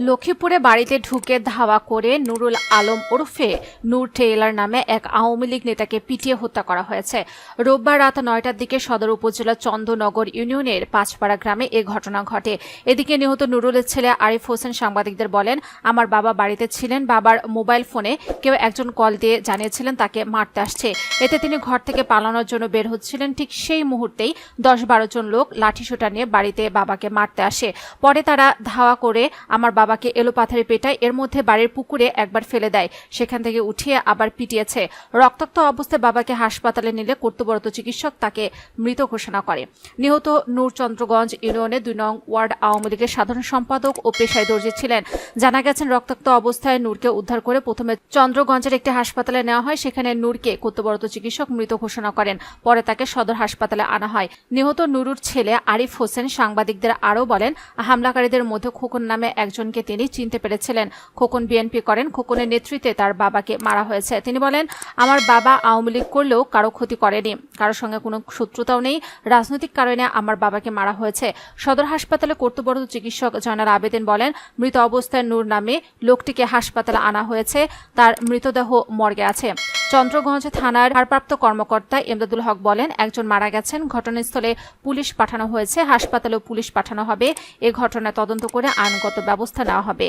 লক্ষ্মীপুরে বাড়িতে ঢুকে ধাওয়া করে নুরুল আলম ওরফে নূর টেইলার নামে এক আওয়ামী লীগ নেতাকে পিটিয়ে হত্যা করা হয়েছে। রোববার রাত ৯টার দিকে সদর উপজেলার চন্দননগর ইউনিয়নের পাঁচপাড়া গ্রামে এ ঘটনা ঘটে। এদিকে নিহত নুরুলের ছেলে আরিফ হোসেন সাংবাদিকদের বলেন, আমার বাবা বাড়িতে ছিলেন। বাবার মোবাইল ফোনে কেউ একজন কল দিয়ে জানিয়েছিলেন তাকে মারতে আসছে। এতে তিনি ঘর থেকে পালানোর জন্য বের হচ্ছিলেন। ঠিক সেই মুহূর্তেই ১০-১২ জন লোক লাঠিসোঁটা নিয়ে বাড়িতে বাবাকে মারতে আসে। পরে তারা ধাওয়া করে আমার বাবাকে এলোপাথারি পেটায়। এর মধ্যে বাড়ির পুকুরে একবার ফেলে দেয়, সেখান থেকে উঠিয়ে আবার পিটিয়েছে। রক্তাক্ত অবস্থায় বাবাকে হাসপাতালে নিলে কর্তব্যরত চিকিৎসক তাকে মৃত ঘোষণা করে। নিহত নূর চন্দ্রগঞ্জ ইউনিয়নের ২ নং ওয়ার্ড আওয়ামী লীগের সাধারণ সম্পাদক ও পেশায় দর্জি ছিলেন। জানা গেছে, রক্তাক্ত অবস্থায় নূরকে উদ্ধার করে প্রথমে চন্দ্রগঞ্জের একটি হাসপাতালে নেওয়া হয়। সেখানে নূরকে কর্তব্যরত চিকিৎসক মৃত ঘোষণা করেন। পরে তাকে সদর হাসপাতালে আনা হয়। নিহত নুরুর ছেলে আরিফ হোসেন সাংবাদিকদের আরও বলেন, হামলাকারীদের মধ্যে খোকন নামে একজনকে তিনি চিনতে পেরেছিলেন। খোকন বিএনপি করেন। খোকনের নেতৃত্বে তার বাবাকে মারা হয়েছে। তিনি বলেন, আমার বাবা আওয়ামী লীগ করলেও কারো ক্ষতি করেনি, কারোর সঙ্গে কোনো শত্রুতাও নেই। রাজনৈতিক কারণে আমার বাবাকে মারা হয়েছে। সদর হাসপাতালে কর্তব্যরত চিকিৎসক জয়নাল আবেদিন বলেন, মৃত অবস্থায় নূর নামে লোকটিকে হাসপাতালে আনা হয়েছে। তার মৃতদেহ মর্গে আছে। চন্দ্রগঞ্জ থানার ভারপ্রাপ্ত কর্মকর্তা এমদাদুল হক বলেন, একজন মারা গেছেন। ঘটনাস্থলে পুলিশ পাঠানো হয়েছে। হাসপাতালেও পুলিশ পাঠানো হবে। এ ঘটনা তদন্ত করে আইনগত ব্যবস্থা নেওয়া হবে।